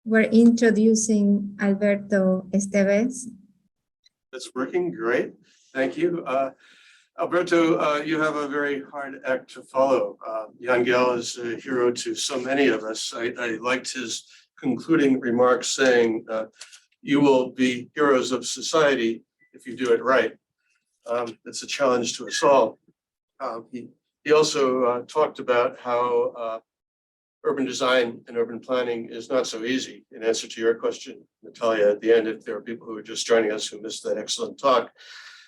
We're introducing Alberto Estevez. That's working, great. Thank you. Alberto, you have a very hard act to follow. Jan Gehl is a hero to so many of us. I liked his concluding remarks saying, you will be heroes of society if you do it right. It's a challenge to us all. He also talked about how urban design and urban planning is not so easy. In answer to your question, Natalia, at the end, if there are people who are just joining us who missed that excellent talk,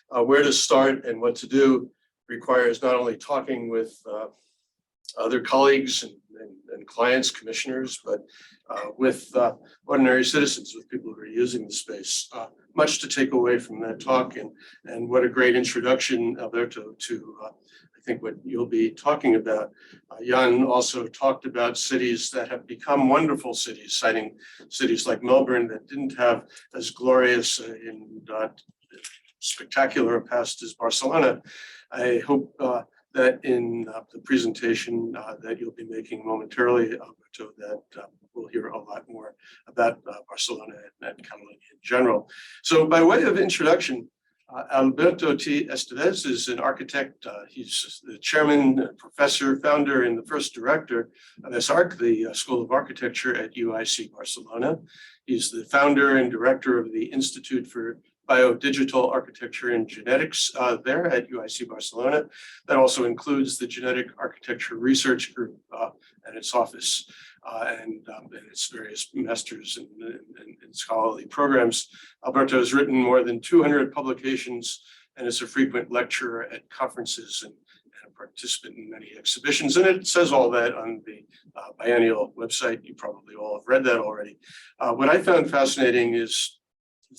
where to start and what to do requires not only talking with other colleagues and clients, commissioners, but with ordinary citizens, with people who are using the space. Much to take away from that talk, and what a great introduction, Alberto, to I think what you'll be talking about. Jan also talked about cities that have become wonderful cities, citing cities like Melbourne that didn't have as glorious and spectacular a past as Barcelona. I hope that in the presentation that you'll be making momentarily, Alberto, that we'll hear a lot more about Barcelona and Catalonia in general. So by way of introduction, Alberto T. Estevez is an architect. He's the chairman, professor, founder, and the first director of ESARQ, the School of Architecture at UIC Barcelona. He's the founder and director of the Institute for BioDigital Architecture and Genetics there at UIC Barcelona. That also includes the Genetic Architecture Research Group and its office and its various masters and scholarly programs. Alberto has written more than 200 publications and is a frequent lecturer at conferences and a participant in many exhibitions. And it says all that on the Biennial website. You probably all have read that already. What I found fascinating is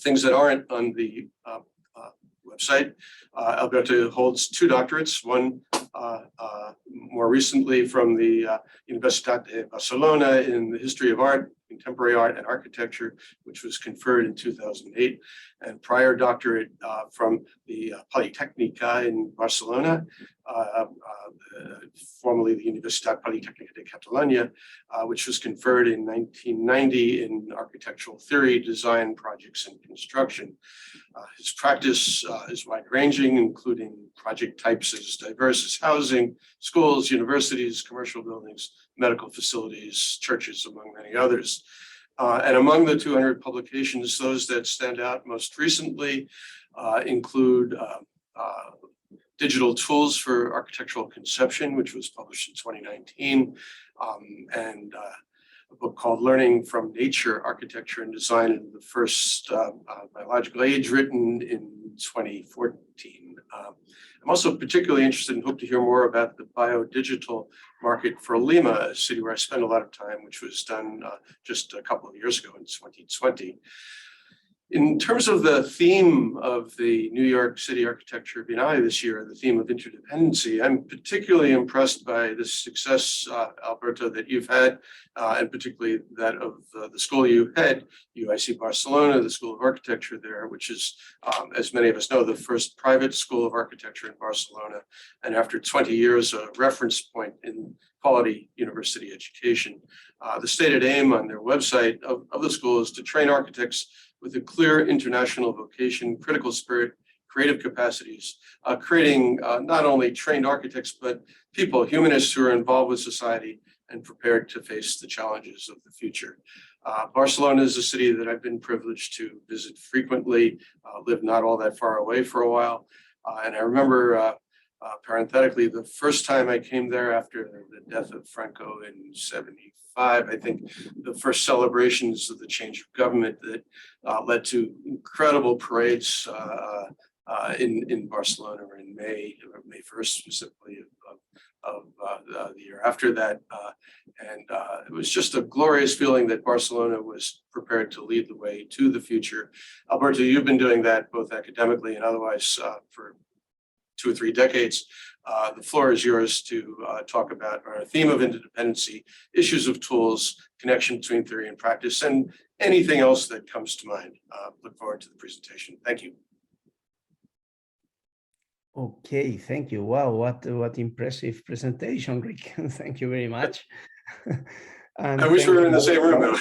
things that aren't on the website. Alberto holds 2 doctorates, one more recently from the Universitat de Barcelona in the history of art, contemporary art and architecture, which was conferred in 2008, and prior doctorate from the Politècnica in Barcelona, formerly the Universitat Politècnica de Catalunya, which was conferred in 1990 in architectural theory, design, projects, and construction. His practice is wide-ranging, including project types as diverse as housing, schools, universities, commercial buildings, medical facilities, churches, among many others. And among the 200 publications, those that stand out most recently include Digital Tools for Architectural Conception, which was published in 2019, and a book called Learning from Nature, Architecture and Design in the First Biological Age, written in 2014. I'm also particularly interested and hope to hear more about the biodigital market for Lima, a city where I spend a lot of time, which was done just a couple of years ago in 2020. In terms of the theme of the New York City Architecture Biennale this year, the theme of interdependency, I'm particularly impressed by the success, Alberto, that you've had, and particularly that of the school you head, UIC Barcelona, the School of Architecture there, which is, as many of us know, the first private school of architecture in Barcelona, and after 20 years, a reference point in quality university education. The stated aim on their website of the school is to train architects with a clear international vocation, critical spirit, creative capacities, creating not only trained architects, but people, humanists who are involved with society and prepared to face the challenges of the future. Barcelona is a city that I've been privileged to visit frequently, lived not all that far away for a while. And I remember, parenthetically, the first time I came there after the death of Franco in 1975, I think the first celebrations of the change of government that led to incredible parades in Barcelona in May 1st specifically of the year after that. And it was just a glorious feeling that Barcelona was prepared to lead the way to the future. Alberto, you've been doing that both academically and otherwise for 2 or 3 decades. The floor is yours to talk about our theme of interdependency, issues of tools, connection between theory and practice, and anything else that comes to mind. Look forward to the presentation. Thank you. Okay, thank you. Wow, what impressive presentation, Rick. Thank you very much. And I wish we thank were in the you. same room.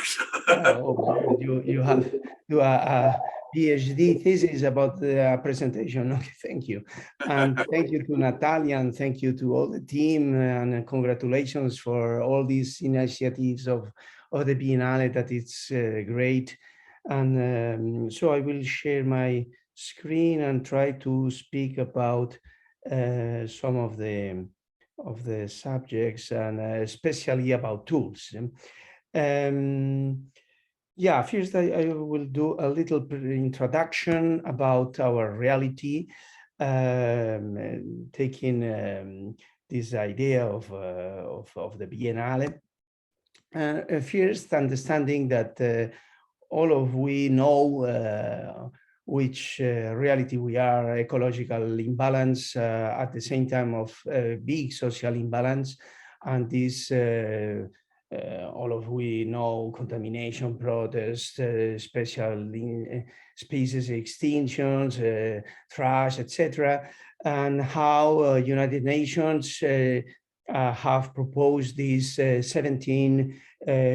Oh, you have do a PhD thesis about the presentation. Okay, thank you. And thank you to Natalia, and thank you to all the team, and congratulations for all these initiatives of the Biennale. That it's great. And so I will share my screen and try to speak about some of the subjects, and especially about tools. Yeah, first I will do a little introduction about our reality, taking this idea of the Biennale. First, understanding that all of we know which reality we are: ecological imbalance, at the same time of big social imbalance, and this all of we know contamination, protests, special species extinctions, trash, etc., and how United Nations have proposed these 17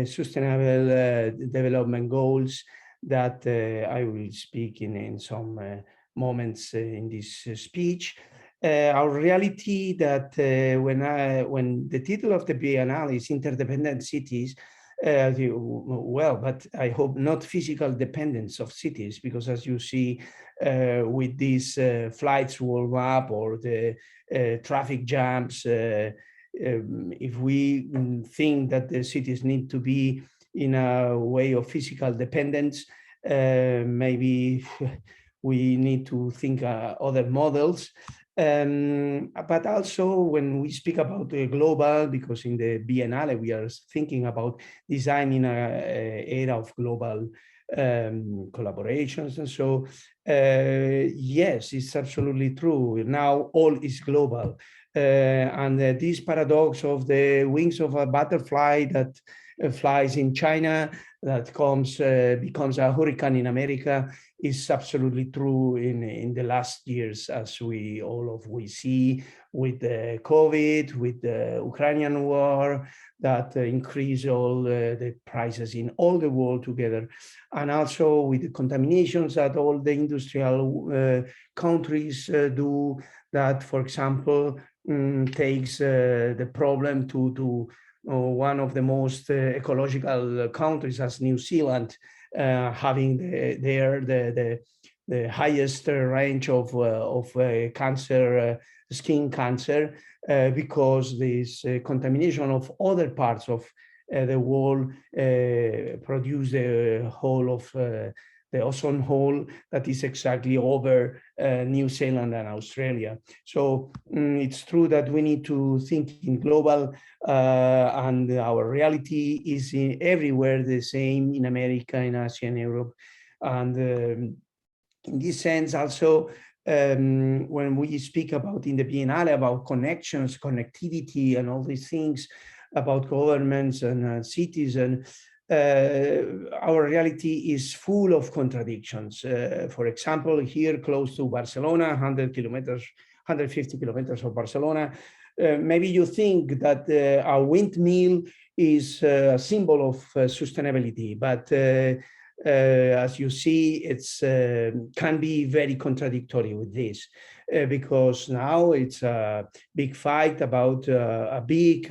sustainable development goals that I will speak in some moments in this speech. Our reality that when the title of the Biennale is Interdependent Cities, well, but I hope not physical dependence of cities, because as you see with these flights world map or the traffic jams, if we think that the cities need to be in a way of physical dependence, maybe we need to think other models. But also when we speak about the global, because in the Biennale we are thinking about designing an era of global collaborations. And so, yes, it's absolutely true. Now all is global. And this paradox of the wings of a butterfly that flies in China, that becomes a hurricane in America, is absolutely true in the last years, as we see with the COVID, with the Ukrainian war, that increase all the prices in all the world together, and also with the contaminations that all the industrial countries do. That, for example, takes the problem to one of the most ecological countries as New Zealand, having the highest range of cancer, skin cancer, because this contamination of other parts of the world produce the whole of the ozone hole that is exactly over New Zealand and Australia. So it's true that we need to think in global, and our reality is everywhere the same, in America, in Asia, in Europe. And in this sense also, when we speak about in the Biennale about connections, connectivity, and all these things about governments and cities, and our reality is full of contradictions. For example, here close to Barcelona, 150 kilometers of Barcelona, maybe you think that a windmill is a symbol of sustainability, but as you see, it's can be very contradictory with this, because now it's a big fight about a big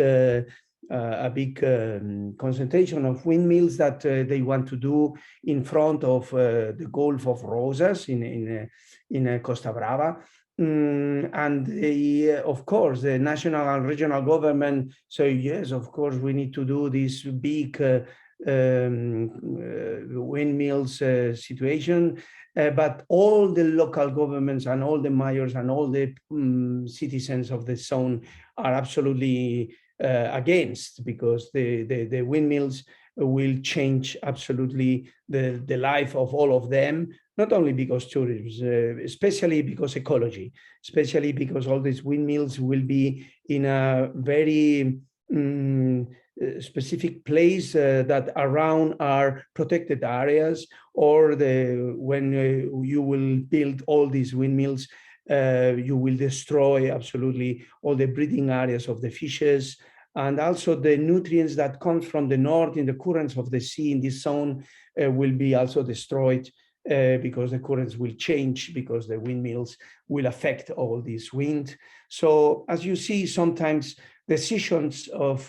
concentration of windmills that they want to do in front of the Gulf of Rosas in Costa Brava. And of course, the national and regional government say, yes, of course, we need to do this big windmills situation, but all the local governments and all the mayors and all the citizens of the zone are absolutely against, because the windmills will change absolutely the life of all of them, not only because tourism, especially because ecology, especially because all these windmills will be in a very specific place that around are protected areas, or when you will build all these windmills, you will destroy absolutely all the breeding areas of the fishes, And also the nutrients that come from the north in the currents of the sea in this zone will be also destroyed because the currents will change, because the windmills will affect all this wind. So as you see, sometimes decisions of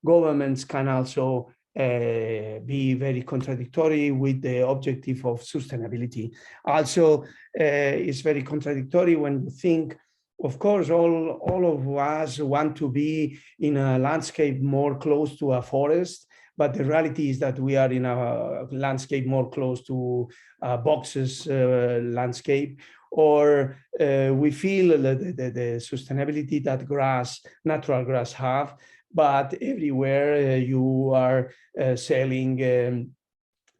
governments can also be very contradictory with the objective of sustainability. Also, it's very contradictory when you think, of course, all of us want to be in a landscape more close to a forest, but the reality is that we are in a landscape more close to a boxes landscape, or we feel the sustainability that natural grass have, but everywhere you are selling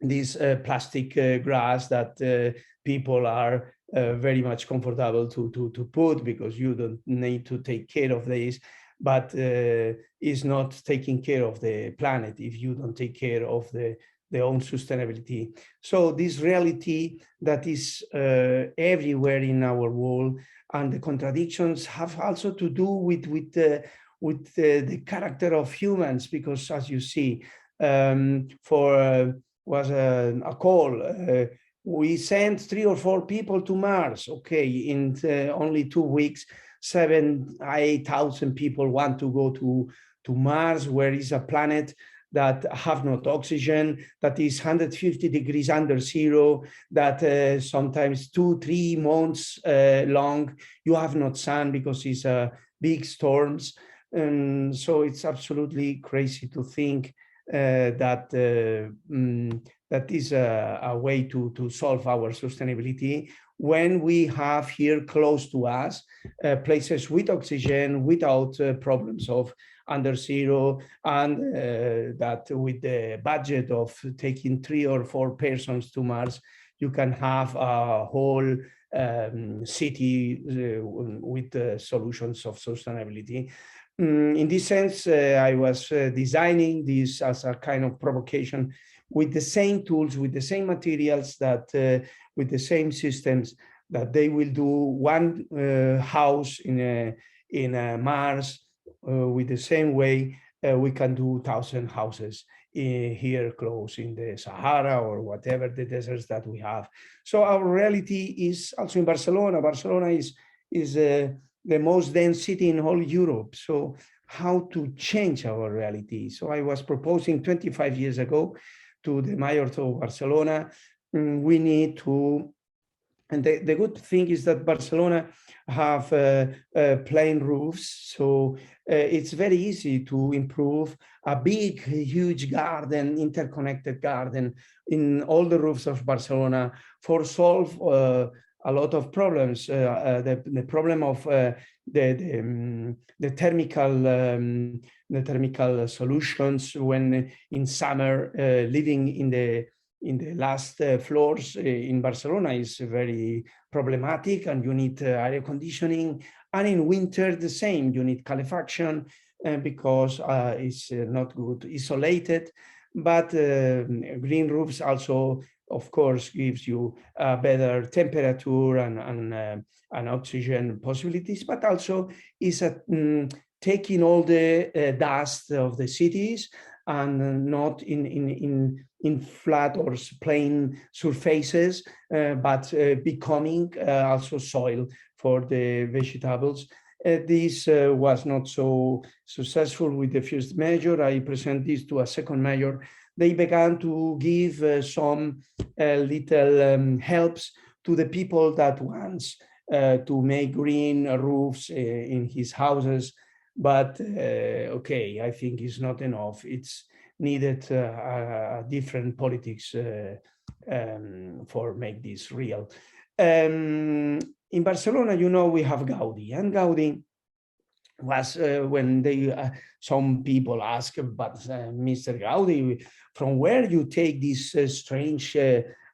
this plastic grass that people are very much comfortable to put, because you don't need to take care of this, but is not taking care of the planet if you don't take care of the own sustainability. So this reality that is everywhere in our world, and the contradictions have also to do with the character of humans, because as you see, was a call. We sent 3 or 4 people to Mars. Okay, in only 2 weeks, 8,000 people want to go to Mars, where is a planet that have not oxygen, that is 150 degrees under zero, that sometimes 2-3 months long, you have not sun because it's big storms. And so it's absolutely crazy to think that is a way to solve our sustainability, when we have here close to us places with oxygen, without problems of under zero, and that with the budget of taking 3 or 4 persons to Mars, you can have a whole city with solutions of sustainability. In this sense, I was designing this as a kind of provocation, with the same tools, with the same materials, that with the same systems, that they will do one house in Mars with the same way we can do 1,000 houses here close in the Sahara or whatever the deserts that we have. So our reality is also in Barcelona. Barcelona is the most dense city in whole Europe. So how to change our reality? So I was proposing 25 years ago to the mayor of Barcelona, we need to, and the good thing is that Barcelona have plain roofs, so it's very easy to improve a big, huge garden, interconnected garden in all the roofs of Barcelona, for solve a lot of problems. The problem of the thermal solutions when in summer living in the last floors in Barcelona is very problematic, and you need air conditioning. And in winter, the same, you need calefacción because it's not good isolated. But green roofs also, of course, gives you better temperature and oxygen possibilities, but also is taking all the dust of the cities and not in flat or plain surfaces, but becoming also soil for the vegetables. This was not so successful with the first measure. I present this to a second measure. They began to give some little helps to the people that wants to make green roofs in his houses. But okay, I think it's not enough. It's needed a different politics for make this real. In Barcelona, you know, we have Gaudi, and Gaudi was when they some people ask, but Mr. Gaudi, from where you take this strange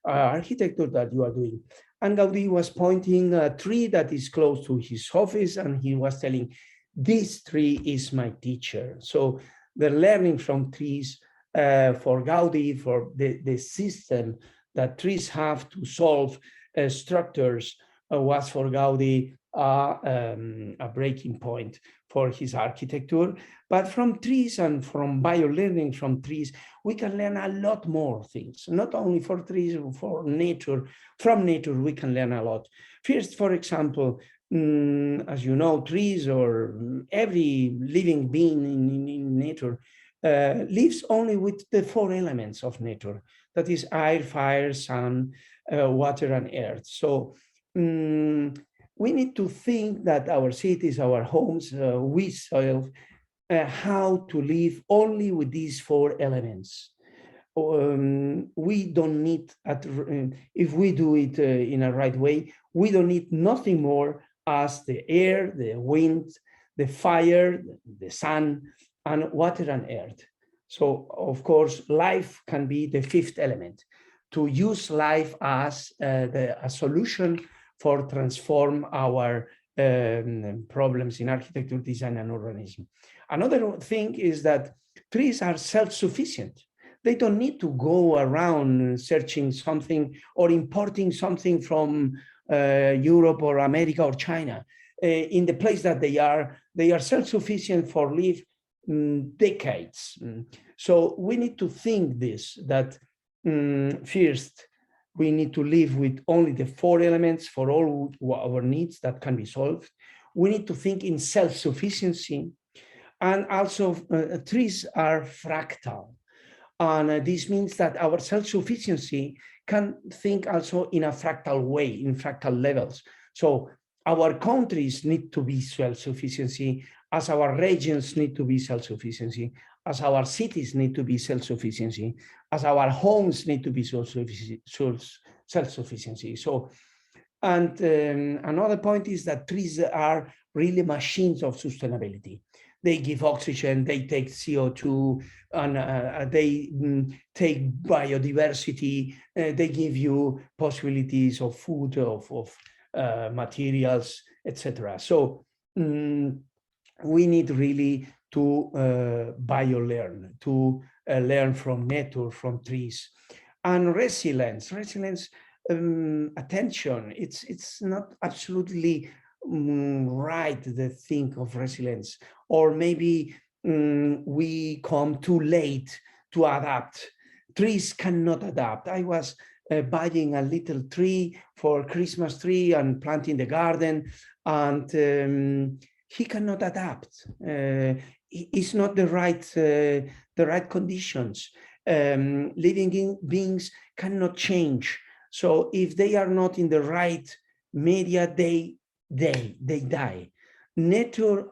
architecture that you are doing? And Gaudi was pointing a tree that is close to his office, and he was telling, this tree is my teacher. So they're learning from trees for Gaudi, for the system that trees have to solve structures was for Gaudi a breaking point for his architecture. But from trees and from biolearning from trees, we can learn a lot more things, not only for trees, for nature. From nature, we can learn a lot. First, for example, as you know, trees or every living being in nature lives only with the 4 elements of nature. That is air, fire, sun, water, and earth. So we need to think that our cities, our homes, we self, how to live only with these 4 elements. We don't need, if we do it in a right way, we don't need nothing more as the air, the wind, the fire, the sun, and water and earth. So, of course, life can be the 5th element. To use life as a solution for transform our problems in architecture, design, and urbanism. Another thing is that trees are self-sufficient. They don't need to go around searching something or importing something from Europe or America or China. In the place that they are self-sufficient for live decades. So we need to think this, that first, we need to live with only the 4 elements for all our needs that can be solved. We need to think in self-sufficiency. And also trees are fractal. And this means that our self-sufficiency can think also in a fractal way, in fractal levels. So our countries need to be self-sufficiency, as our regions need to be self-sufficiency, as our cities need to be self-sufficiency, as our homes need to be self-sufficiency. So, and another point is that trees are really machines of sustainability. They give oxygen, they take CO2, and they take biodiversity. They give you possibilities of food, of materials, etc. So we need really to bio-learn, to learn from nature, from trees. And resilience, attention, it's not absolutely right to think of resilience, or maybe we come too late to adapt. Trees cannot adapt. I was buying a little tree for Christmas tree and planting the garden, and he cannot adapt. It's not the right conditions. Living beings cannot change. So if they are not in the right media, they die. Nature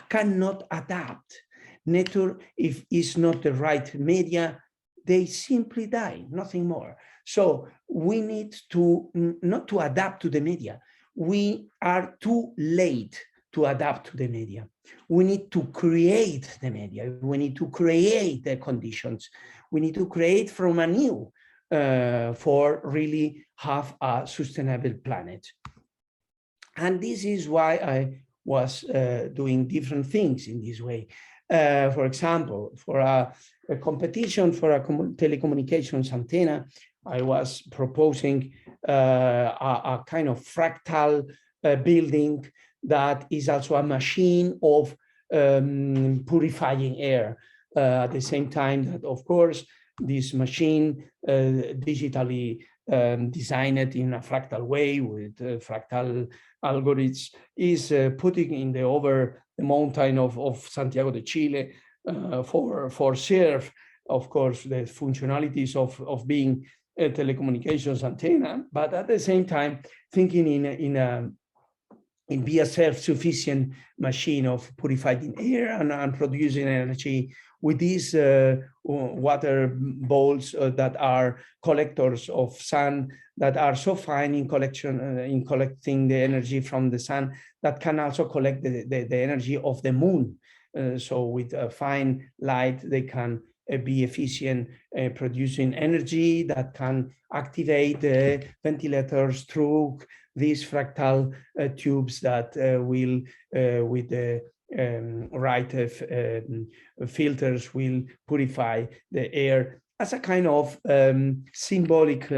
cannot adapt. Nature, if it's not the right media, they simply die, nothing more. So we need to not to adapt to the media. We are too late to adapt to the media. We need to create the media. We need to create the conditions. We need to create from anew for really have a sustainable planet. And this is why I was doing different things in this way. For example, for a competition for a telecommunications antenna, I was proposing a kind of fractal building that is also a machine of purifying air. At the same time that, of course, this machine digitally designed in a fractal way with fractal algorithms is putting in over the mountain of Santiago de Chile for serve, of course, the functionalities of being a telecommunications antenna, but at the same time thinking in be a self-sufficient machine of purifying air and producing energy with these water bowls that are collectors of sun, that are so fine in collecting the energy from the sun, that can also collect the energy of the moon. So with a fine light, they can be efficient producing energy that can activate the ventilators through these fractal tubes that will, with the right filters, will purify the air as a kind of symbolic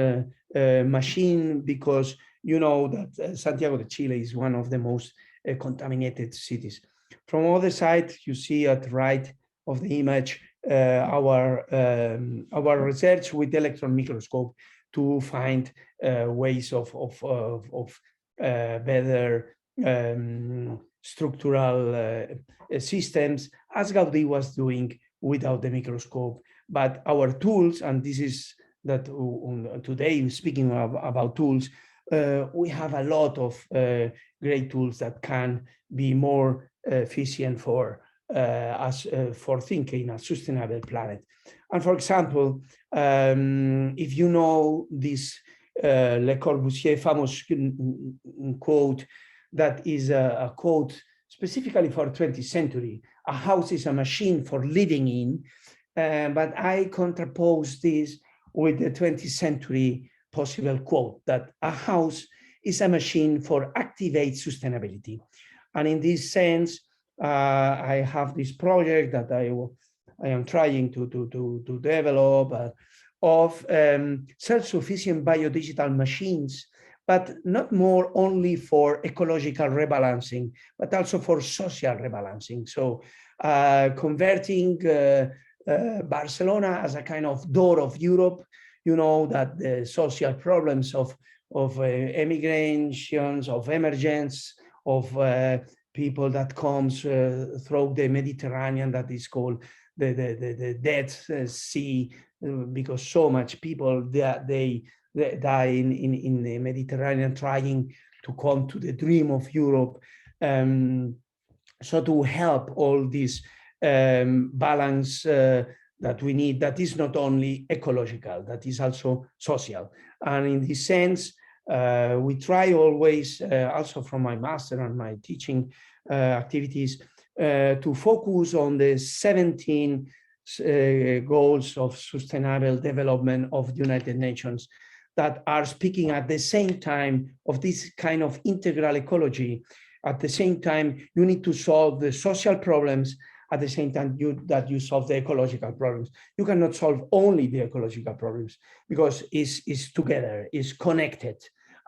machine, because you know that Santiago de Chile is one of the most contaminated cities. From the other side, you see at the right of the image our research with electron microscope to find ways of better structural systems, as Gaudí was doing without the microscope. But our tools, and this is that today, speaking about tools, we have a lot of great tools that can be more efficient for for thinking a sustainable planet. And for example, if you know this Le Corbusier famous quote, that is a quote specifically for 20th century, a house is a machine for living in, but I contrapose this with the 20th century possible quote that a house is a machine for activate sustainability. And in this sense, I have this project that I am trying to develop of self-sufficient biodigital machines, but not more only for ecological rebalancing, but also for social rebalancing. So converting Barcelona as a kind of door of Europe, you know that the social problems of emigrations, of emergence, of people that comes through the Mediterranean, that is called the Dead Sea, because so much people they die in the Mediterranean trying to come to the dream of Europe. So to help all this balance that we need, that is not only ecological, that is also social. And in this sense, we try always, also from my master and my teaching activities, to focus on the 17 goals of sustainable development of the United Nations that are speaking at the same time of this kind of integral ecology. At the same time, you need to solve the social problems. At the same time, that you solve the ecological problems. You cannot solve only the ecological problems because it's together, it's connected,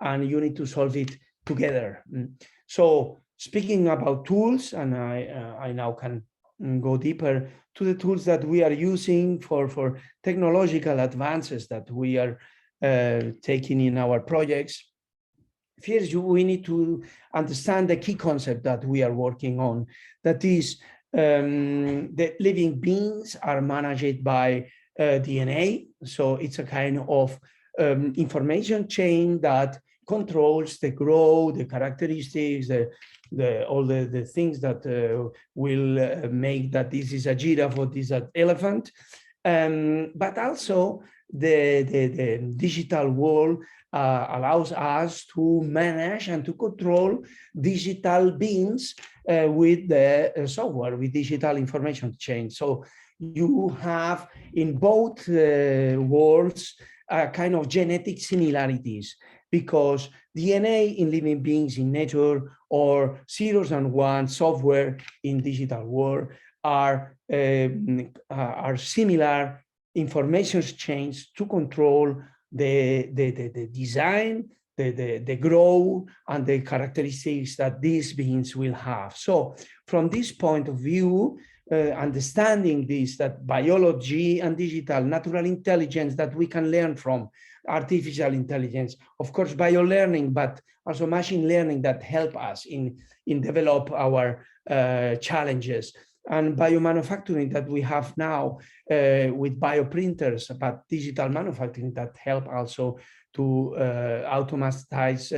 and you need to solve it together. So speaking about tools, and I now can go deeper to the tools that we are using for technological advances that we are taking in our projects. First, we need to understand the key concept that we are working on, that is the living beings are managed by DNA. So it's a kind of information chain that controls the growth, the characteristics, all the things that will make that this is a giraffe or this is an elephant. But also the digital world allows us to manage and to control digital beings with the software, with digital information chain. So you have in both worlds a kind of genetic similarities, because DNA in living beings in nature or zeros and ones software in digital world are similar information chains to control the design, the growth, and the characteristics that these beings will have. So from this point of view, understanding this, that biology and digital natural intelligence that we can learn from, artificial intelligence, of course, biolearning, but also machine learning that help us in develop our challenges, and biomanufacturing that we have now with bioprinters, but digital manufacturing that help also to automatize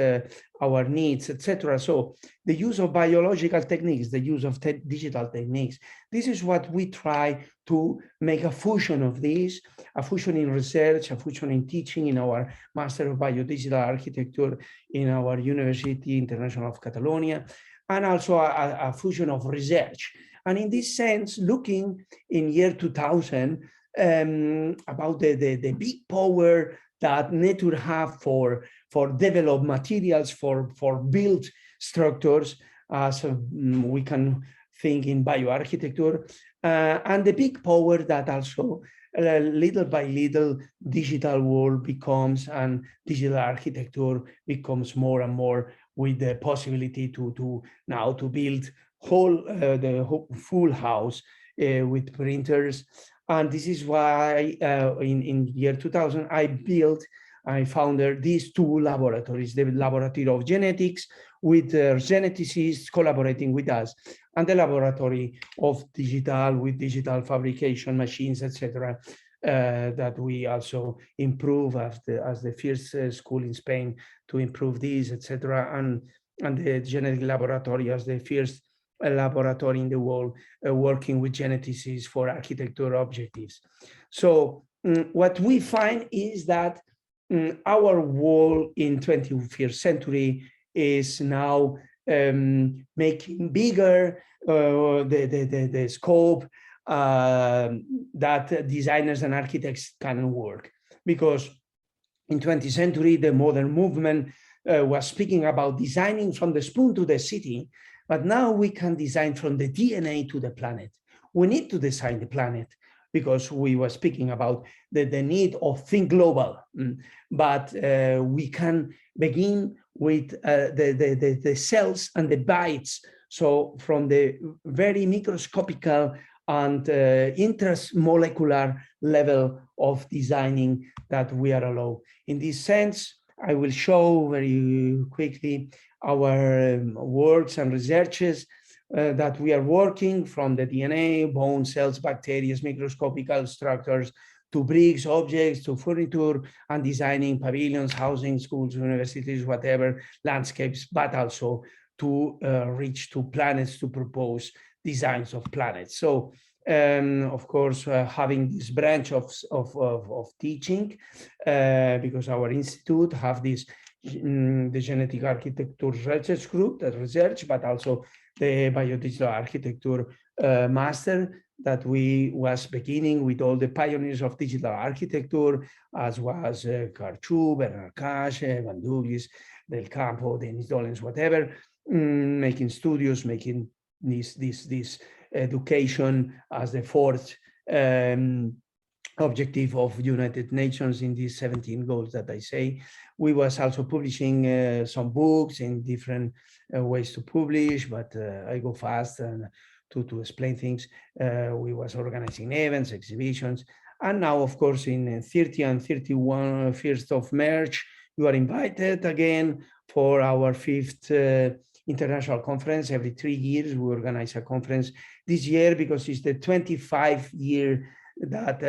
our needs, etc. So the use of biological techniques, the use of digital techniques, this is what we try to make a fusion of this, a fusion in research, a fusion in teaching in our Master of BioDigital Architecture in our University International of Catalonia, and also a fusion of research. And in this sense, looking in year 2000 about the big power that nature have for develop materials, for build structures, as we can think in bioarchitecture, and the big power that also little by little, digital world becomes, and digital architecture becomes more and more, with the possibility to now to build the full house with printers. And this is why in year 2000, I founded these two laboratories, the Laboratory of Genetics, with geneticists collaborating with us, and the Laboratory of Digital, with digital fabrication machines, etc., that we also improve as the first school in Spain to improve these, etc., and the Genetic Laboratory as the first laboratory in the world working with geneticists for architecture objectives. So what we find is that our world in 21st century is now making bigger the scope that designers and architects can work. Because in 20th century, the modern movement was speaking about designing from the spoon to the city, but now we can design from the DNA to the planet. We need to design the planet, because we were speaking about the need of think global, but we can begin with the cells and the bytes. So from the very microscopical and intramolecular level of designing that we are allowed. In this sense, I will show very quickly our works and researches that we are working from the DNA, bone cells, bacteria, microscopical structures, to bricks, objects, to furniture, and designing pavilions, housing, schools, universities, whatever, landscapes, but also to reach to planets, to propose designs of planets. So, of course, having this branch of teaching, because our institute have this the Genetic Architecture Research Group, that research, but also the BioDigital Architecture Master that we was beginning with all the pioneers of digital architecture, as was Carl Chu, Bernard Cash, Van Douglas, Del Campo, Dennis Dollens, whatever, making studios, making this education as the fourth objective of United Nations in these 17 goals that I say. We was also publishing some books in different ways to publish, but I go fast and to explain things. We was organizing events, exhibitions, and now, of course, in 30 and 31, 1st of March, you are invited again for our 5th international conference. Every 3 years, we organize a conference. This year, because it's the 25th year that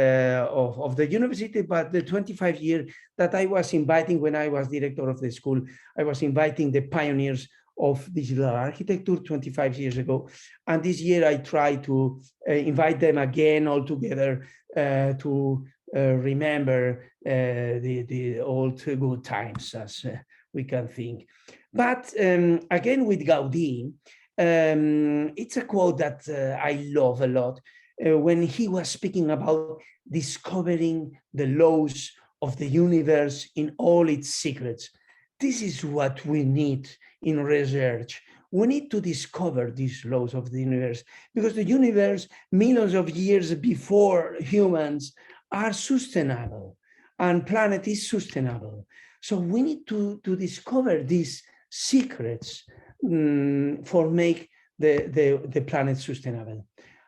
of the university, but the 25th year that I was inviting when I was director of the school, I was inviting the pioneers of digital architecture 25 years ago. And this year I try to invite them again all together to remember the old good times, as we can think. But again, with Gaudí, it's a quote that I love a lot. When he was speaking about discovering the laws of the universe in all its secrets. This is what we need in research. We need to discover these laws of the universe, because the universe, millions of years before humans, are sustainable, and planet is sustainable. So we need to discover these secrets for make the planet sustainable.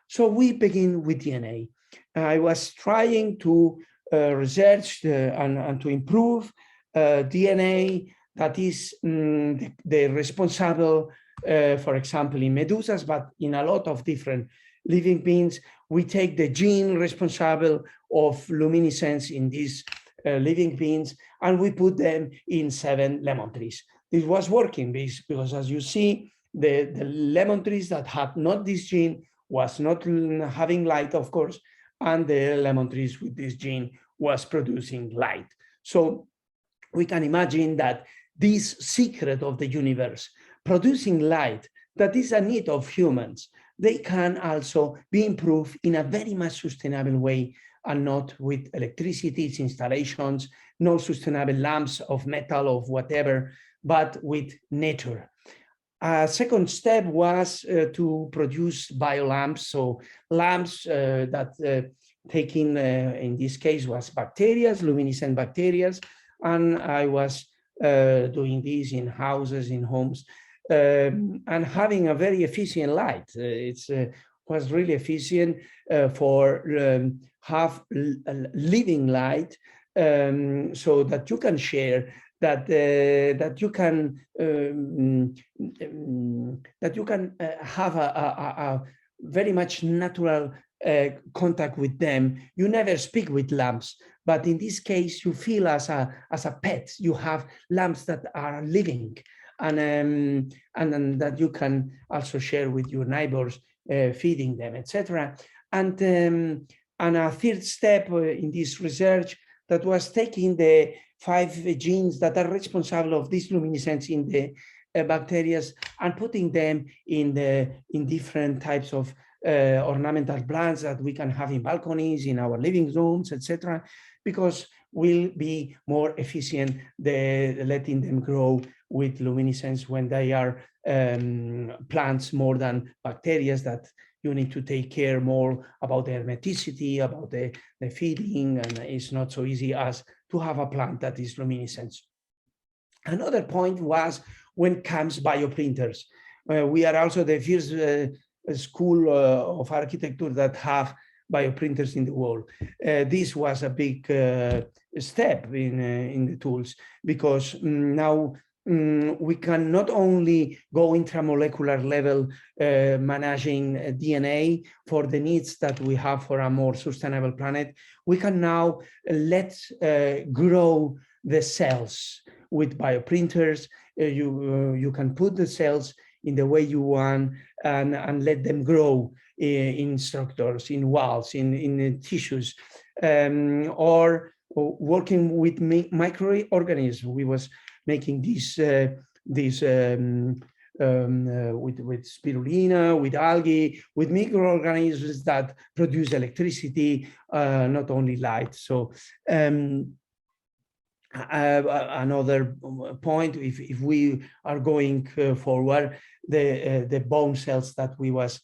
So we begin with DNA. I was trying to research and to improve DNA that is the responsible, for example, in medusas, but in a lot of different living beings. We take the gene responsible of luminescence in these living beings, and we put them in 7 lemon trees. This was working because, as you see, the lemon trees that had not this gene was not having light, of course, and the lemon trees with this gene was producing light. So we can imagine that this secret of the universe, producing light, that is a need of humans, they can also be improved in a very much sustainable way, and not with electricity installations, no sustainable lamps of metal, of whatever, but with nature. A second step was to produce biolamps, so lamps that taking, in this case, was bacteria, luminescent bacteria, and I was doing this in houses, in homes, and having a very efficient light. It was really efficient for have living light, so that you can share, that you can have a very much natural contact with them. You never speak with lamps, but in this case, you feel as a pet. You have lamps that are living, and that you can also share with your neighbors, feeding them, etc. And a third step in this research, that was taking the 5 genes that are responsible of this luminescence in the bacteria and putting them in different types of ornamental plants that we can have in balconies, in our living rooms, etc., because will be more efficient letting them grow with luminescence when they are plants more than bacteria, that you need to take care more about the hermeticity, about the feeding, and it's not so easy as to have a plant that is luminescent. Another point was when comes bioprinters. We are also the first school of architecture that have bioprinters in the world. This was a big step in the tools, because now we can not only go intramolecular level, managing DNA for the needs that we have for a more sustainable planet. We can now let grow the cells with bioprinters. You can put the cells in the way you want and let them grow in structures, in walls, in tissues, or working with microorganisms. We was making this with spirulina, with algae, with microorganisms that produce electricity, not only light. So another point, if we are going forward, the bone cells that we was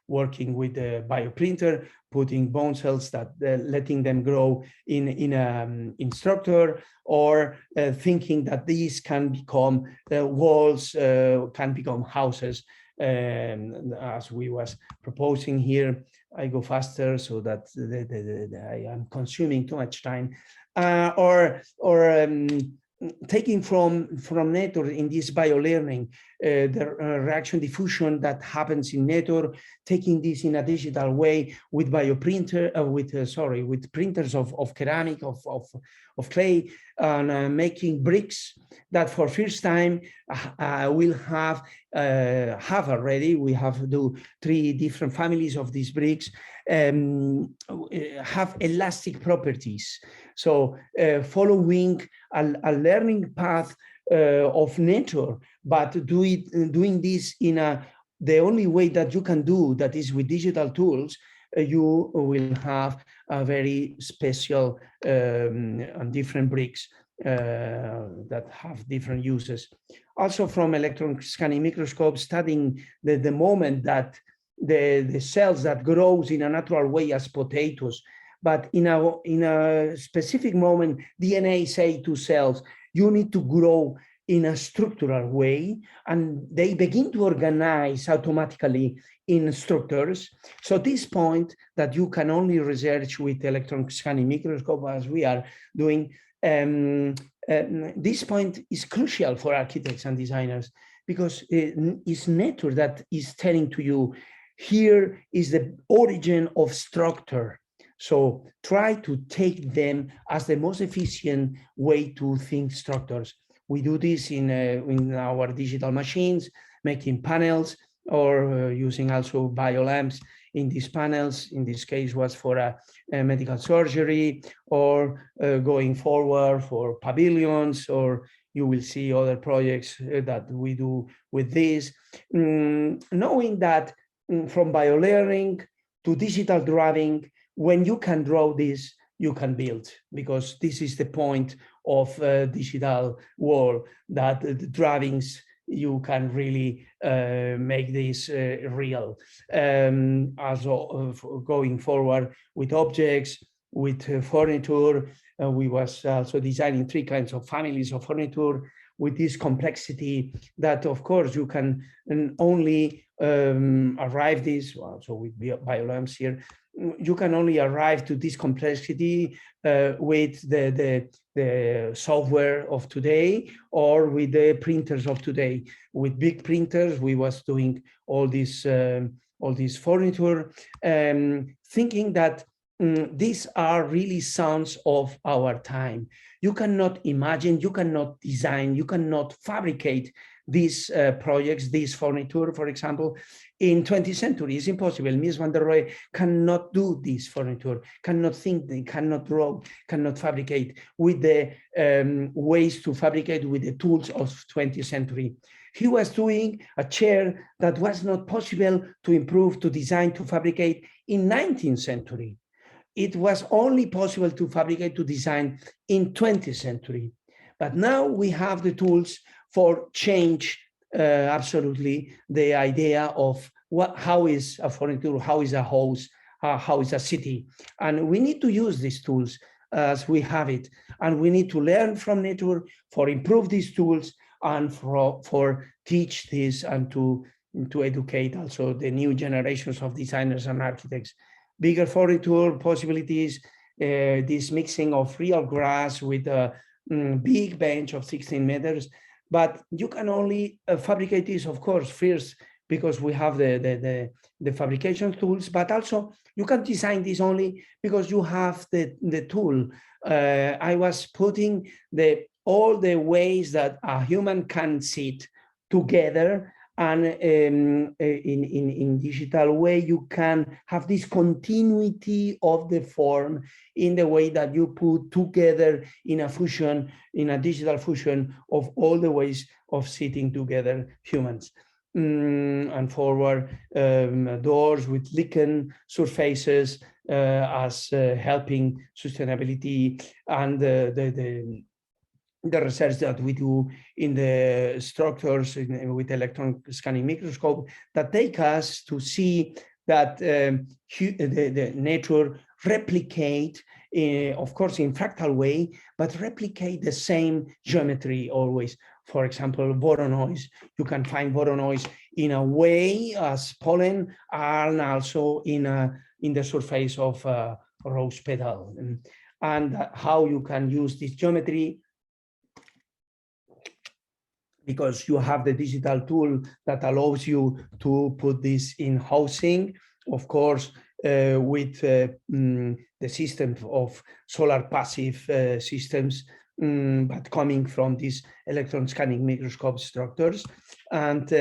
working with the bioprinter, putting bone cells that letting them grow in structure, or thinking that these can become walls, can become houses, as we was proposing here. I go faster so that I am consuming too much time, or taking from nature in this biolearning, the reaction diffusion that happens in nature, taking this in a digital way with bioprinter, with printers of ceramic, of clay, and making bricks that for first time will have already. We have do 3 different families of these bricks, have elastic properties. So following a learning path of nature, but doing this in the only way that you can do that is with digital tools. You will have a very special and different bricks that have different uses. Also from electron scanning microscope, studying the moment that the cells that grows in a natural way as potatoes, but in a specific moment, DNA say to cells, you need to grow in a structural way, and they begin to organize automatically in structures. So this point that you can only research with electron scanning microscope, as we are doing, this point is crucial for architects and designers, because it's nature that is telling to you, here is the origin of structure. So try to take them as the most efficient way to think structures. We do this in our digital machines, making panels, or using also biolamps in these panels. In this case was for a medical surgery, or going forward for pavilions, or you will see other projects that we do with this. Knowing that from biolearning to digital drawing, when you can draw this, you can build, because this is the point of digital world, that the drawings you can really make this real. Also going forward with objects, with furniture, we was also designing 3 kinds of families of furniture with this complexity that, of course, you can only arrive this, also with BioLamps here, you can only arrive to this complexity with the software of today or with the printers of today. With big printers, we was doing all this furniture, thinking that these are really sounds of our time. You cannot imagine, you cannot design, you cannot fabricate these projects, this furniture, for example, in 20th century. It's impossible. Mies van der Rohe cannot do this furniture, cannot think, cannot draw, cannot fabricate with the ways to fabricate with the tools of 20th century. He was doing a chair that was not possible to improve, to design, to fabricate in 19th century. It was only possible to fabricate, to design in 20th century. But now we have the tools for change absolutely the idea of how is a furniture, how is a house, how is a city. And we need to use these tools as we have it. And we need to learn from nature for improve these tools and for teach this and to educate also the new generations of designers and architects. Bigger furniture possibilities, this mixing of real grass with a big bench of 16 meters. But you can only fabricate this, of course, first because we have the fabrication tools, but also you can design this only because you have the tool. I was putting all the ways that a human can sit together, and in digital way, you can have this continuity of the form in the way that you put together in a fusion, in a digital fusion of all the ways of sitting together humans. And forward doors with lichen surfaces as helping sustainability, and the research that we do in the structures with electron scanning microscope that take us to see that the nature replicate, of course, in fractal way, but replicate the same geometry always. For example, Voronoi, you can find Voronoi in a way as pollen, and also in the surface of a rose petal, and how you can use this geometry, because you have the digital tool that allows you to put this in housing, of course, with the system of solar passive systems, but coming from these electron scanning microscope structures. And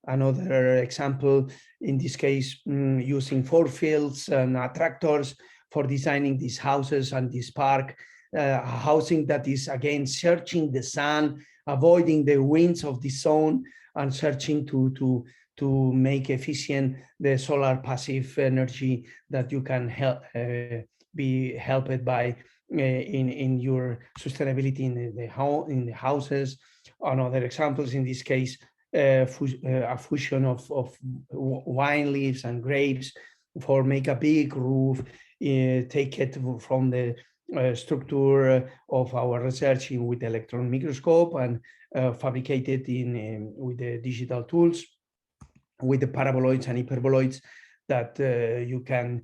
another example, in this case, using force fields and attractors for designing these houses and this park, housing that is, again, searching the sun, avoiding the winds of the zone, and searching to make efficient the solar passive energy that you can help be helped by in your sustainability in the houses. Another examples, in this case, a fusion of wine leaves and grapes for make a big roof, take it from the structure of our research with electron microscope and fabricate it with the digital tools, with the paraboloids and hyperboloids that you can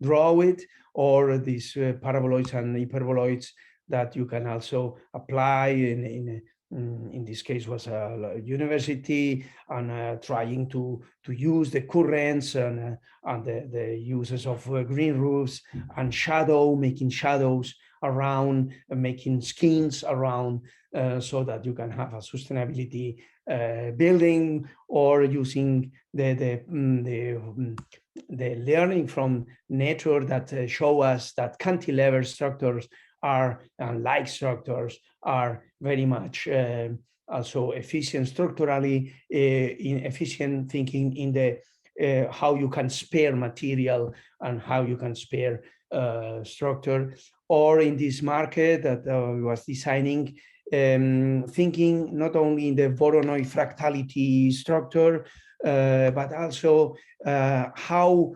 draw it, or these paraboloids and hyperboloids that you can also apply in this case was a university, and trying to use the currents and the uses of green roofs and making shadows around, making skins around, so that you can have a sustainability building, or using the learning from nature that show us that cantilever structures are, and like structures are, very much also efficient structurally, in efficient thinking in the how you can spare material and how you can spare structure. Or in this market that was designing thinking not only in the Voronoi fractality structure, but also how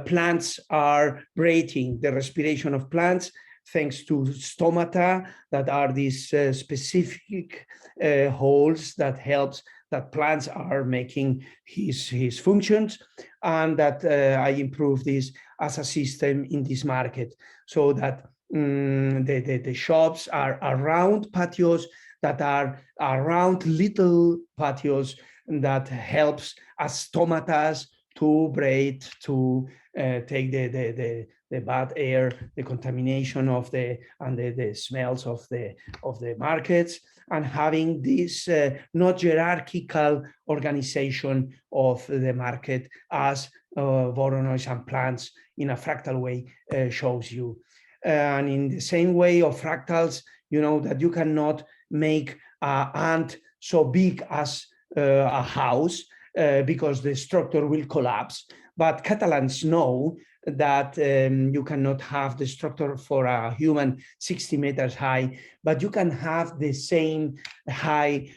plants are breathing, the respiration of plants, thanks to stomata that are these specific holes that helps that plants are making his functions, and that I improve this as a system in this market, so that the shops are around patios, that are around little patios, that helps as stomatas to breathe, to take the bad air, the contamination of the smells of the markets, and having this not hierarchical organization of the market as Voronoi and plants in a fractal way shows you. And in the same way of fractals, you know that you cannot make an ant so big as a house because the structure will collapse. But Catalans know that you cannot have the structure for a human 60 meters high, but you can have the same high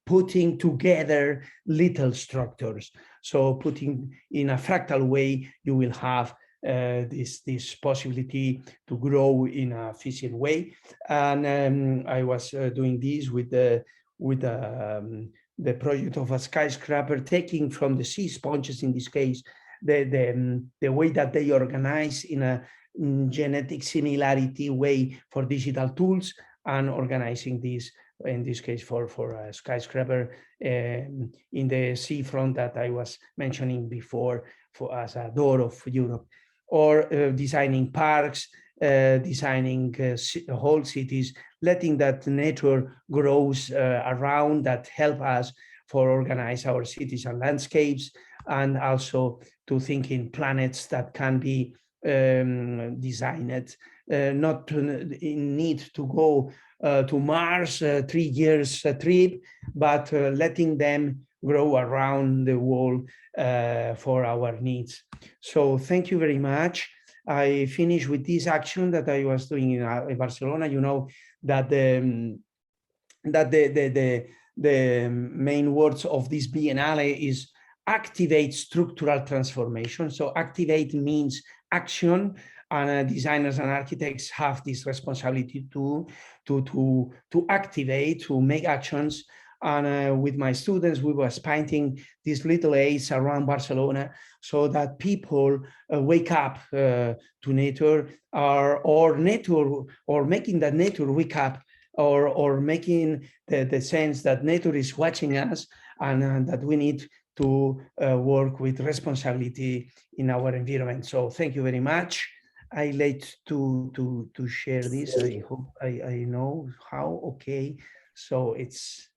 putting together little structures. So putting in a fractal way, you will have this possibility to grow in an efficient way. And I was doing this with the project of a skyscraper, taking from the sea sponges, in this case, the way that they organize in a genetic similarity way for digital tools, and organizing this, in this case, for a skyscraper in the seafront that I was mentioning before, for as a door of Europe, or designing parks, designing whole cities, letting that nature grows around, that help us for organize our cities and landscapes, and also to think in planets that can be designed, not in need to go to Mars 3 years trip, but letting them grow around the world for our needs. So thank you very much. I finished with this action that I was doing in Barcelona. You know that the main words of this Biennale is activate structural transformation. So activate means action, and designers and architects have this responsibility to activate, to make actions. And with my students, we were painting these little A's around Barcelona, so that people wake up to nature, or nature, or making that nature wake up, or making the sense that nature is watching us, and that we need to work with responsibility in our environment. So thank you very much. I like to share this. I hope I know how. Okay, so it's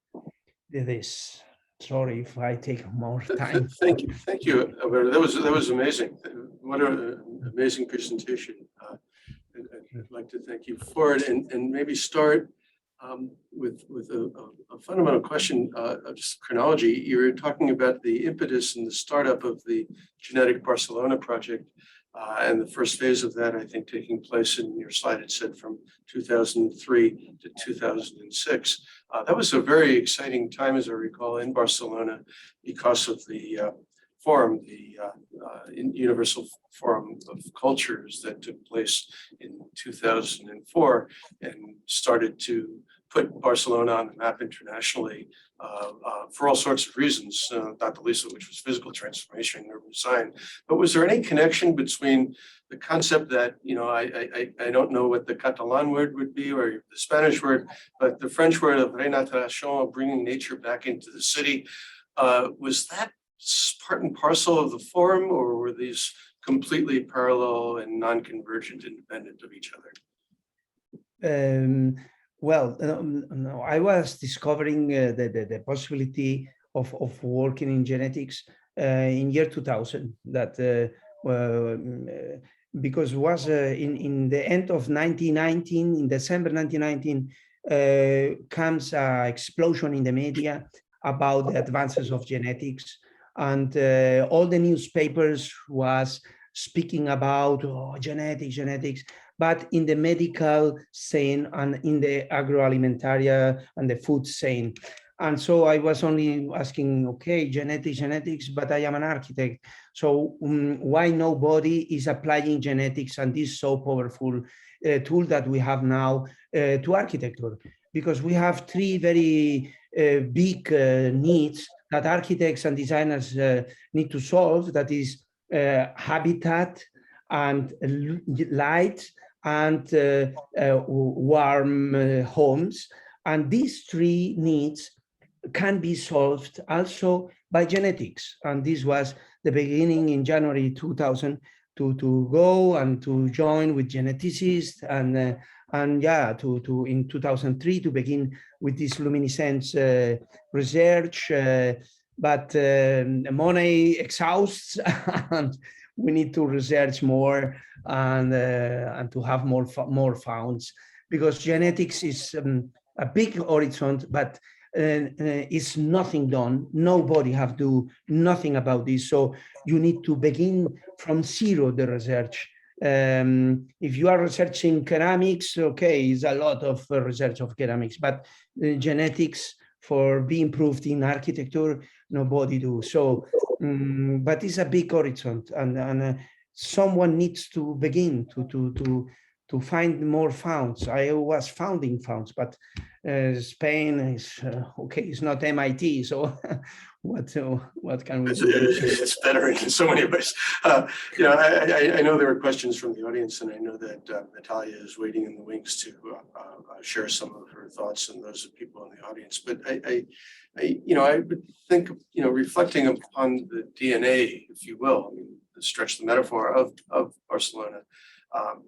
this. Sorry if I take more time. Thank you, Alberto. That was amazing. What an amazing presentation. I'd like to thank you for it, and maybe start with a fundamental question of just chronology. You were talking about the impetus and the startup of the Genetic Barcelona project, and the first phase of that, I think, taking place, in your slide, it said from 2003 to 2006. That was a very exciting time, as I recall, in Barcelona, because of the forum, the Universal Forum of Cultures that took place in 2004 and started to put Barcelona on the map internationally for all sorts of reasons, not the least of which was physical transformation and urban design. But was there any connection between the concept that, you know, I don't know what the Catalan word would be, or the Spanish word, but the French word of renaturation, bringing nature back into the city, was that part and parcel of the forum, or were these completely parallel and non-convergent, independent of each other? Well, no, I was discovering the possibility of working in genetics in year 2000. That because it was in the end of 1919, in December 1919, comes an explosion in the media about the advances of genetics, and all the newspapers was speaking about genetics, but in the medical scene and in the agroalimentaria and the food scene. And so I was only asking, okay, genetics, but I am an architect. So why nobody is applying genetics and this so powerful tool that we have now to architecture? Because we have three very big needs that architects and designers need to solve. That is habitat and light and warm homes. And these three needs can be solved also by genetics. And this was the beginning in January 2000 to go and to join with geneticists and yeah, to in 2003 to begin with this luminescence research, but money exhausts and we need to research more and to have more funds, because genetics is a big horizon, but is nothing done. Nobody have do nothing about this. So you need to begin from zero the research. If you are researching ceramics, okay, it's a lot of research of ceramics, but genetics for be improved in architecture, nobody do. So, but it's a big horizon, and someone needs to begin to find more funds. I was founding funds, but Spain is okay. It's not MIT, so what can we do? It's better in so many ways. You know, I know there are questions from the audience, and I know that Natalia is waiting in the wings to share some of her thoughts and those of people in the audience. But I would think, reflecting upon the DNA, if you will, I mean, stretch the metaphor of Barcelona.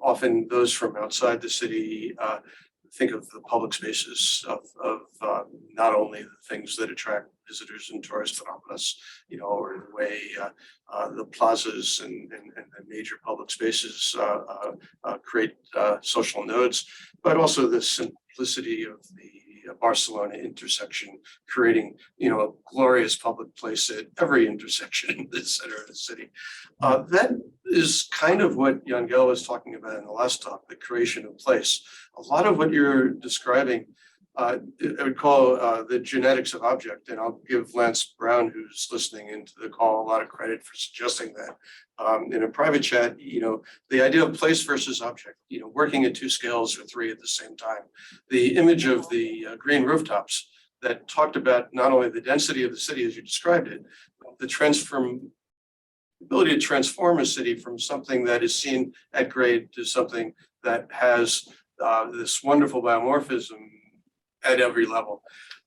Often those from outside the city think of the public spaces of not only the things that attract visitors and tourists around us, or the way the plazas and the major public spaces create social nodes, but also the simplicity of the Barcelona intersection, creating a glorious public place at every intersection in the center of the city. That is kind of what Jan-Gel was talking about in the last talk, the creation of place. A lot of what you're describing, I would call the genetics of object, and I'll give Lance Brown, who's listening into the call, a lot of credit for suggesting that. In a private chat, the idea of place versus object, working at 2 scales or 3 at the same time. The image of the green rooftops that talked about not only the density of the city as you described it, but the ability to transform a city from something that is seen at grade to something that has this wonderful biomorphism at every level.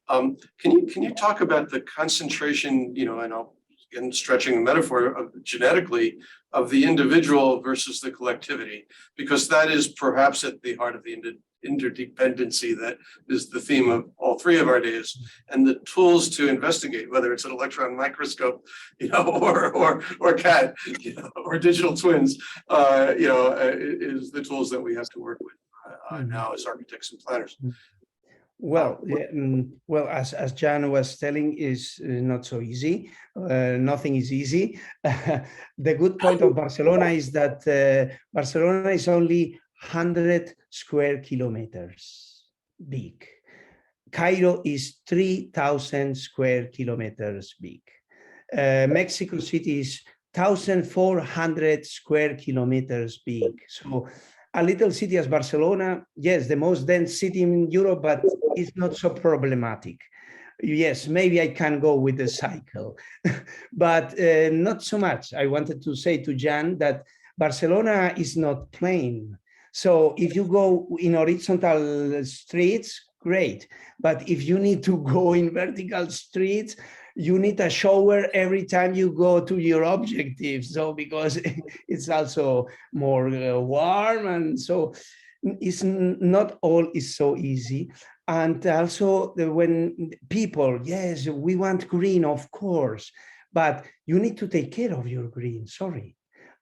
Can you talk about the concentration, and I'll again stretching the metaphor of genetically of the individual versus the collectivity, because that is perhaps at the heart of the interdependency that is the theme of all 3 of our days, and the tools to investigate, whether it's an electron microscope, or CAT, or digital twins, is the tools that we have to work with now as architects and planners. Well, as Jan was telling, is not so easy. Nothing is easy. The good point of Barcelona is that Barcelona is only 100 square kilometers big. Cairo is 3,000 square kilometers big. Mexico City is 1,400 square kilometers big. So a little city as Barcelona, yes, the most dense city in Europe, but it's not so problematic. Yes, maybe I can go with the cycle, but not so much. I wanted to say to Jan that Barcelona is not plain. So if you go in horizontal streets, great. But if you need to go in vertical streets, you need a shower every time you go to your objective. So because it's also more warm, and so it's not all is so easy. And also when people, yes, we want green, of course, but you need to take care of your green, sorry.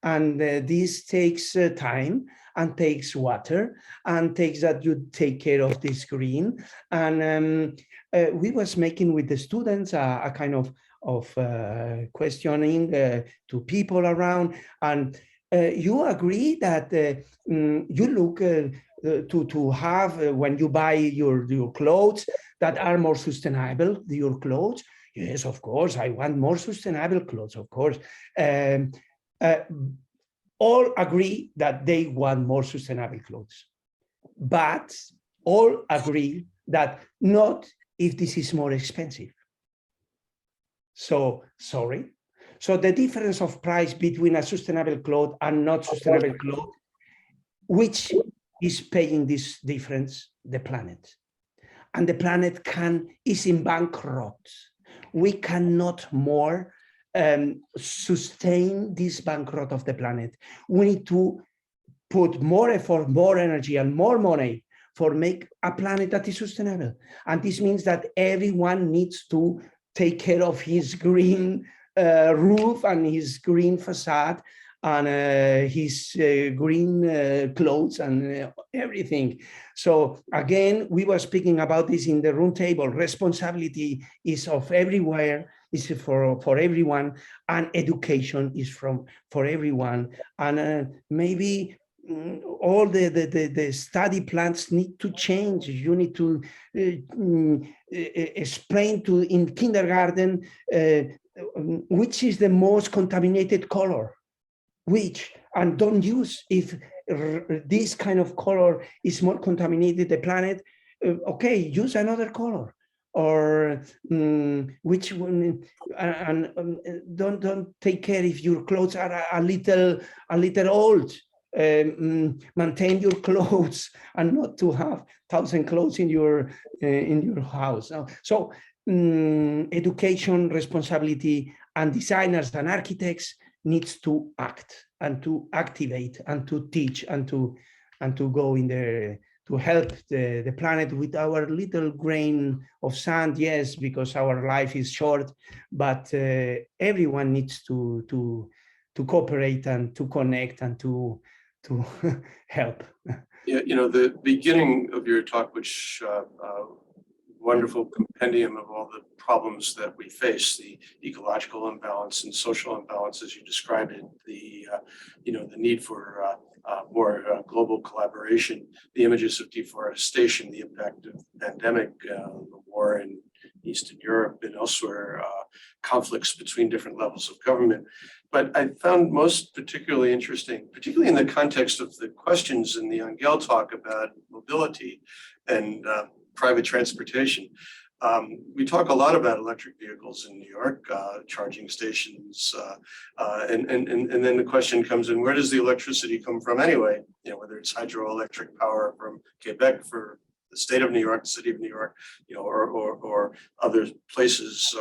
And this takes time and takes water and takes that you take care of this green. And we was making with the students a kind of questioning to people around, and you agree that you look to have when you buy your clothes that are more sustainable, your clothes? Yes, of course, I want more sustainable clothes, of course. All agree that they want more sustainable clothes, but all agree that not if this is more expensive. So, sorry. So the difference of price between a sustainable cloth and not sustainable cloth, which is paying this difference? The planet. And the planet is in bankrupt. We cannot more sustain this bankrupt of the planet. We need to put more effort, more energy, and more money for make a planet that is sustainable. And this means that everyone needs to take care of his green roof and his green facade and his green clothes and everything. So again, we were speaking about this in the round table. Responsibility is of everywhere, is for everyone, and education is for everyone. And maybe all the study plans need to change. You need to explain in kindergarten which is the most contaminated color, and don't use if this kind of color is more contaminated the planet, okay, use another color, or which one, and don't take care if your clothes are a little old. Maintain your clothes and not to have 1,000 clothes in your house. So education, responsibility, and designers and architects needs to act and to activate and to teach and to go in there to help the planet with our little grain of sand. Yes, because our life is short, but everyone needs to cooperate and to connect and to help. Yeah, the beginning of your talk, which wonderful compendium of all the problems that we face, the ecological imbalance and social imbalance, as you described it, the need for more global collaboration, the images of deforestation, the impact of the pandemic, the war in Eastern Europe and elsewhere, conflicts between different levels of government. But I found most particularly interesting, particularly in the context of the questions in the Angel talk about mobility and private transportation. We talk a lot about electric vehicles in New York, charging stations, and then the question comes in, where does the electricity come from anyway? Whether it's hydroelectric power from Quebec for the state of New York, the city of New York, or other places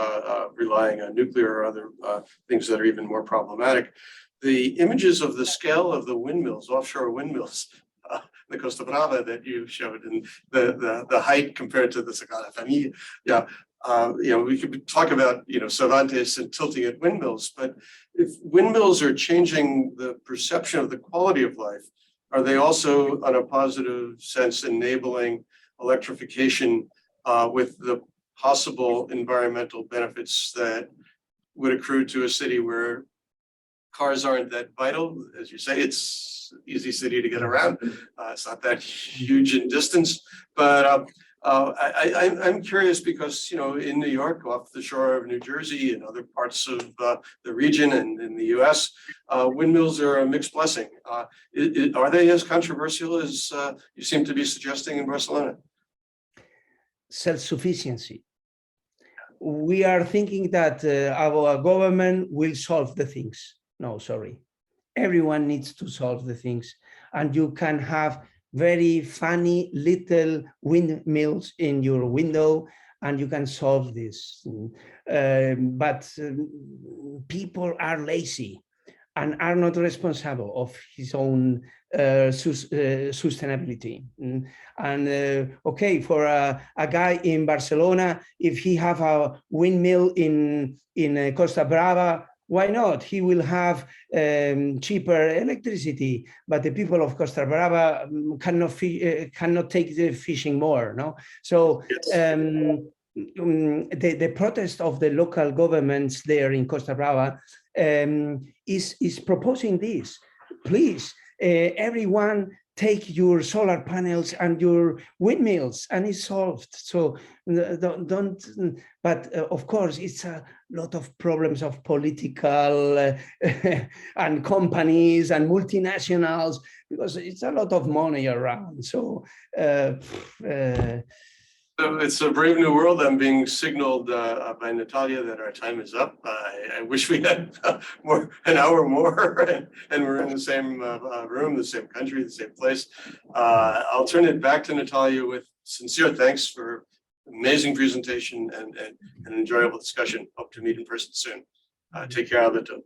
relying on nuclear or other things that are even more problematic. The images of the scale of the windmills, offshore windmills, the Costa Brava that you showed, and the height compared to the Sagrada Familia. We could talk about Cervantes and tilting at windmills, but if windmills are changing the perception of the quality of life, are they also, in a positive sense, enabling electrification with the possible environmental benefits that would accrue to a city where cars aren't that vital? As you say, it's an easy city to get around. It's not that huge in distance, but I'm curious because, in New York, off the shore of New Jersey and other parts of the region and in the US, windmills are a mixed blessing. Are they as controversial as you seem to be suggesting in Barcelona? Self-sufficiency. We are thinking that our government will solve the things. No, sorry. Everyone needs to solve the things. And you can have very funny little windmills in your window and you can solve this. But people are lazy and are not responsible of his own sustainability. And okay, for a guy in Barcelona, if he have a windmill in Costa Brava, why not? He will have cheaper electricity, but the people of Costa Brava cannot take the fishing more, no? So the protest of the local governments there in Costa Brava is proposing this. please, everyone take your solar panels and your windmills, and it's solved. So don't but of course, it's a lot of problems of political and companies and multinationals, because it's a lot of money around. So so it's a brave new world. I'm being signaled by Natalia that our time is up. I wish we had an hour more, and we're in the same room, the same country, the same place. I'll turn it back to Natalia with sincere thanks for amazing presentation and an enjoyable discussion. Hope to meet in person soon. Take care, Alberto.